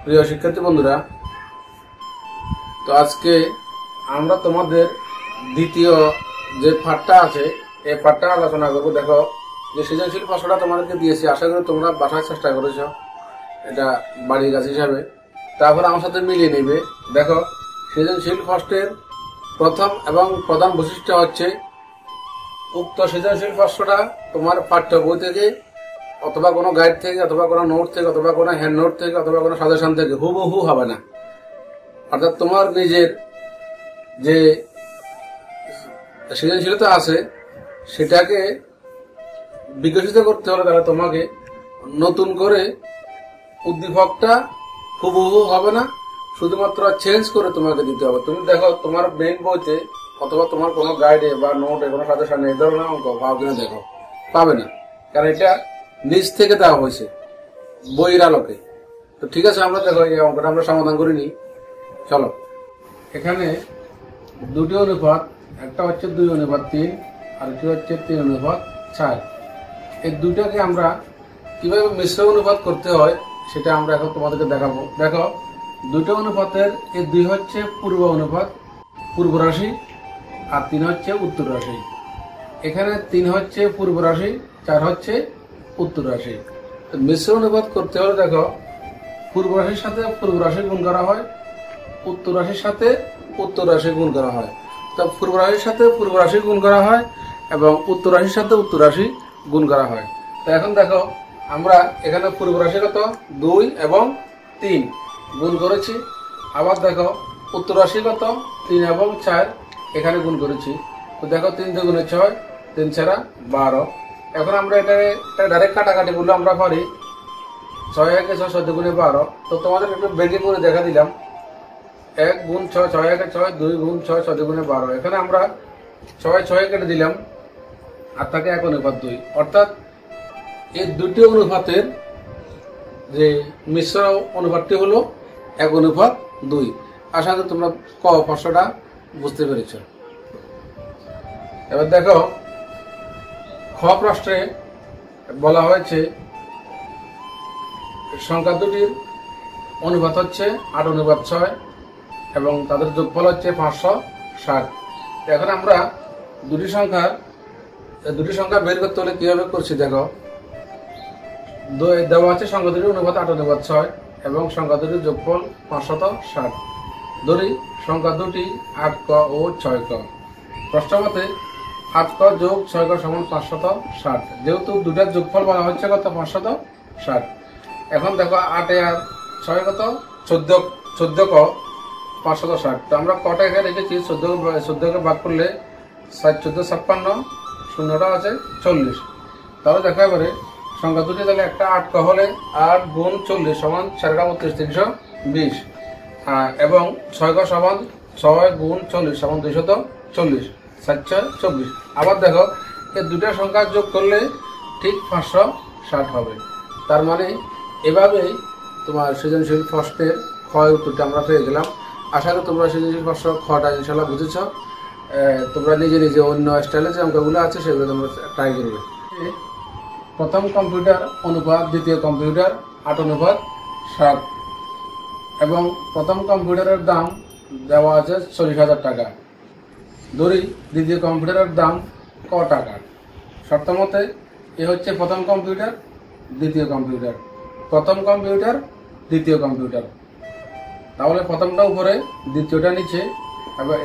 প্রিয় শিক্ষার্থী বন্ধুরা, তো আজকে আমরা তোমাদের দ্বিতীয় যে পাঠটা আছে এই পাঠটা আলোচনা করবো। দেখো, যে সৃজনশীল প্রশ্নটা তোমাদেরকে দিয়েছি, আশা করি তোমরা বাসায় চেষ্টা করেছ এটা বাড়ির কাজ হিসাবে, তারপর আমার সাথে মিলিয়ে নেবে। দেখো, সৃজনশীল প্রশ্নের প্রথম এবং প্রধান বৈশিষ্ট্য হচ্ছে উক্ত সৃজনশীল প্রশ্নটা তোমার পাঠ্য বই থেকে অথবা কোনো গাইড থেকে অথবা কোনো নোট থেকে অথবা কোনো হ্যান্ড নোট থেকে অথবা কোনো সাজেশন থেকে হুবহু হবে না। অর্থাৎ তোমার নিজের যে সৃজনশীলতা আছে সেটাকে বিকশিত করতে হলে তাহলে তোমাকে নতুন করে উদ্দীপকটা হুবহু হবে না, শুধুমাত্র চেঞ্জ করে তোমাকে দিতে হবে। তুমি দেখো, তোমার মেইন বইতে অথবা তোমার কোনো গাইডে বা নোটে কোনো সাজেশনে এই ধরনের অঙ্ক পাও কিনা দেখো, পাবে না, কারণ এটা নিজ থেকে দেওয়া হয়েছে বইয়ের আলোকে। তো ঠিক আছে, আমরা দেখো এই অঙ্কটা আমরা সমাধান করে নিই। চলো, এখানে দুটি অনুপাত, একটা হচ্ছে 2:3 আর একটি হচ্ছে 3:4। এই দুটাকে আমরা কিভাবে মিশ্র অনুপাত করতে হয় সেটা আমরা এখন তোমাদেরকে দেখাবো। দেখো, দুটো অনুপাতের এই 2 হচ্ছে পূর্ব অনুপাত, পূর্ব রাশি, আর 3 হচ্ছে উত্তর রাশি। এখানে 3 হচ্ছে পূর্ব রাশি, 4 হচ্ছে উত্তর রাশি। মিশ্র অনুপাত করতে হলে দেখো, পূর্ব রাশির সাথে পূর্ব রাশি গুণ করা হয়, উত্তর রাশির সাথে উত্তর রাশি গুণ করা হয়। তো পূর্ব রাশির সাথে পূর্ব রাশি গুণ করা হয় এবং উত্তর রাশির সাথে উত্তর রাশি গুণ করা হয়। তো এখন দেখো, আমরা এখানে পূর্ব রাশি কত 2 এবং 3 গুণ করেছি। আবার দেখো, উত্তর রাশি কত 3 এবং 4 এখানে গুণ করেছি। তো দেখো, 3 2 6, 3 4 12। এখন আমরা এটা ডাইরেক্ট কাটাকাটি করলে আমরা পারি 6 1 6 6 2 12। তো তোমাদের একটু বেগে করে দেখা দিলাম, 1 গুণ 6 6 1 6, 2 গুণ 6 6 2 12। এখানে আমরা 6 6 কেটে দিলাম আর থাকে 1:2। অর্থাৎ এই দুটি অনুপাতের যে মিশ্র অনুপাতটি হলো 1:2। আশা করি তোমরা প্রশ্নটা বুঝতে পেরেছ। এবার দেখো, খ প্রশ্নে বলা হয়েছে সংখ্যা দুটির অনুপাত হচ্ছে 8:6 এবং তাদের যোগফল হচ্ছে 560। এখন আমরা দুটি সংখ্যা বের করতে হলে কিভাবে করছি দেখো, দেওয়া আছে সংখ্যা দুটির অনুপাত 8:6 এবং সংখ্যা দুটির যোগফল 560। ধরি সংখ্যা দুটি 8 ক ও 6 ক। প্রশ্নমতে 8 ক যোগ 6 ক সমান 560। যেহেতু দুটার যোগফল বলা হচ্ছে কত 560। এখন দেখো, 8 আর 6 কত 14 ক 560। তো আমরা কটা এখানে রেখেছি, 14কে ভাগ করলে 7 14 56, শূন্যটা আছে 40। তাহলে দেখো, এবারে সংখ্যা দুটি তাহলে একটা 8 ক হলে 8 গুণ 40 সমান 4 32 320 এবং 6 ক সমান 6 গুণ 40 সমান 240, 7 24। আবার দেখো, এই দুটা সংখ্যা যোগ করলে ঠিক 560 হবে। তার মানে এভাবেই তোমার সৃজনশীল প্রশ্নের ক্ষয় উত্তরটা আমরা পেয়ে গেলাম। আশা করি তোমরা সৃজনশীল প্রশ্ন খটা ইনশাল্লাহ বুঝেছ। তোমরা নিজে নিজে অন্য স্টাইলে যে অঙ্কগুলো আছে সেগুলো তোমরা ট্রাই করবে। প্রথম কম্পিউটার অনুপাত দ্বিতীয় কম্পিউটার 8:7 এবং প্রথম কম্পিউটারের দাম দেওয়া আছে 40,000 টাকা। ধরি দ্বিতীয় কম্পিউটারের দাম ক টাকা। শর্ত মতে এ হচ্ছে প্রথম কম্পিউটার, দ্বিতীয় কম্পিউটার, প্রথম কম্পিউটার, দ্বিতীয় কম্পিউটার। তাহলে প্রথমটা উপরে, দ্বিতীয়টা নিচে, এবার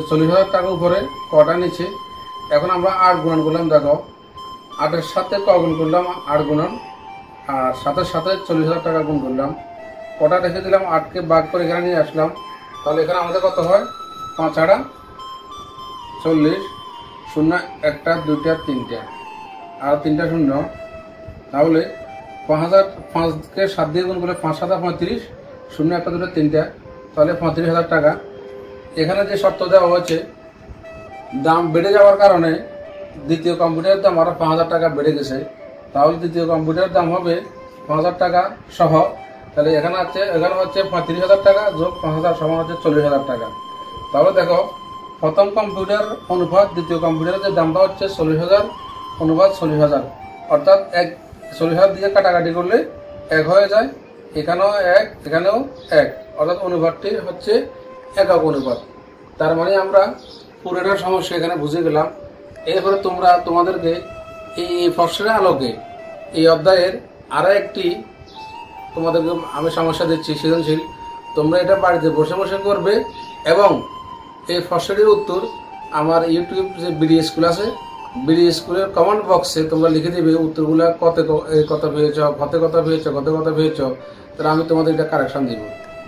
40,000 টাকা উপরে, কটা নিচে। এখন আমরা 8 গুণন করলাম। দেখো, 8-এর সাথে ক গুণ করলাম 8 গুণন, আর 7-এর সাথে 40,000 টাকা গুণ করলাম। কটা রেখে দিলাম, 8কে ভাগ করে এখানে নিয়ে আসলাম। তাহলে এখানে আমাদের কত হয় 5 8 40, 0 1টা 2টা 3টা আর 3টা শূন্য। তাহলে 5,000কে 7 দিয়ে গুণ করলে 5 7 35, 0 1টা 2টা 3টা, তাহলে 35,000 টাকা। এখানে যে শর্ত দেওয়া হয়েছে, দাম বেড়ে যাওয়ার কারণে দ্বিতীয় কম্পিউটারের দাম আরো 5,000 টাকা বেড়ে গেছে। তাহলে দ্বিতীয় কম্পিউটারের দাম হবে 5,000 টাকা সহ। তাহলে এখানে হচ্ছে 35,000 টাকা যোগ 5,000 সমান হচ্ছে 40,000 টাকা। তাহলে দেখো, প্রথম কম্পিউটার অনুপাত দ্বিতীয় কম্পিউটারের যে দামটা হচ্ছে 40,000 অনুপাত 40,000, অর্থাৎ 40,000 দিয়ে কাটাকাটি করলে 1 হয়ে যায় এখানেও 1 এখানেও 1, অর্থাৎ অনুপাতটি হচ্ছে একক অনুপাত। তার মানে আমরা পুরোটা সমস্যা এখানে বুঝে গেলাম। এরপরে তোমাদেরকে এই প্রশ্নের আলোকে এই অধ্যায়ের আরো একটি তোমাদেরকে আমি সমস্যা দিচ্ছি সৃজনশীল। তোমরা এটা বাড়িতে বসে বসে করবে এবং এই প্রশ্নটির উত্তর আমার ইউটিউব যে বিডি স্কুল আছে, বিডি স্কুলের কমেন্ট বক্সে তোমরা লিখে দিবে উত্তরগুলো কত পেয়েছ, কত পেয়েছ, কত পেয়েছ। তাহলে আমি তোমাদের এটা কারেকশন দিব।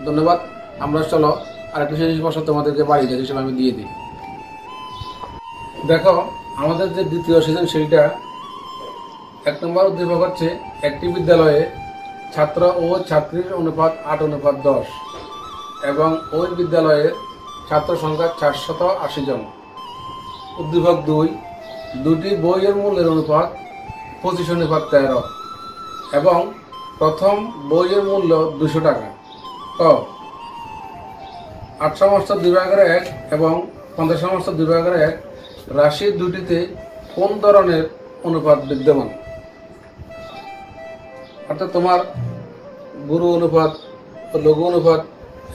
ধন্যবাদ। আমরা চলো আরেকটি শেষ প্রশ্ন তোমাদেরকে বাড়িতে হিসেবে আমি দিয়ে দিই। দেখো, আমাদের যে দ্বিতীয় সৃজনশীলটা 1 নম্বর উদ্দীপক হচ্ছে একটি বিদ্যালয়ে ছাত্র ও ছাত্রীর অনুপাত 8:10 এবং ওই বিদ্যালয়ের ছাত্র সংখ্যা 480 জন। উদ্দীপক 2, দুটি বইয়ের মূল্যের অনুপাত 25:13 এবং প্রথম বইয়ের মূল্য 200 টাকা। ক 8/2/1 এবং 50/2/1 রাশি দুটিতে কোন ধরনের অনুপাত বিদ্যমান? অর্থাৎ তোমার গুরু অনুপাত, লঘু অনুপাত,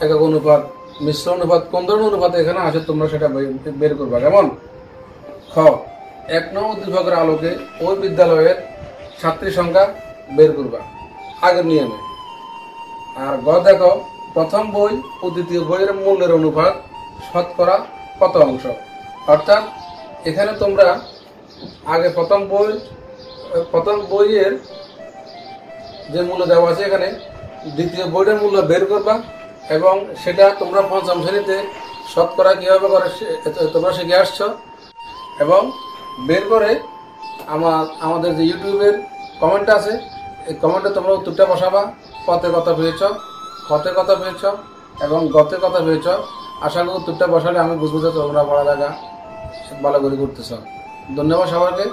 একক অনুপাত, মিশ্র অনুপাত, কোন ধরনের অনুপাত এখানে আছে তোমরা সেটা বের করবা। কেমন? খ 1 নং উদ্দীপকের আলোকে ওই বিদ্যালয়ের ছাত্রী সংখ্যা বের করবা আগের নিয়মে। আর গ দেখো, প্রথম বই ও দ্বিতীয় বইয়ের মূল্যের অনুপাত শতকরা কত অংশ। অর্থাৎ এখানে তোমরা আগে প্রথম বইয়ের যে মূল্য দেওয়া আছে এখানে দ্বিতীয় বইয়ের মূল্য বের করবা এবং সেটা তোমরা পঞ্চম শ্রেণীতে শতকরা কিভাবে করে তোমরা শিখে আসছো এবং বের করে আমাদের যে ইউটিউবের কমেন্ট আছে এই কমেন্টে তোমরা উত্তরটা বসাবা। কত পেয়েছ, কতে কত পেয়েছ এবং গতে কত পেয়েছ। আশা করি উত্তরটা বসালে আমি বুঝবো যে তোমরা পড়ালেখা ভালো করে করতেছ। ধন্যবাদ সবাইকে।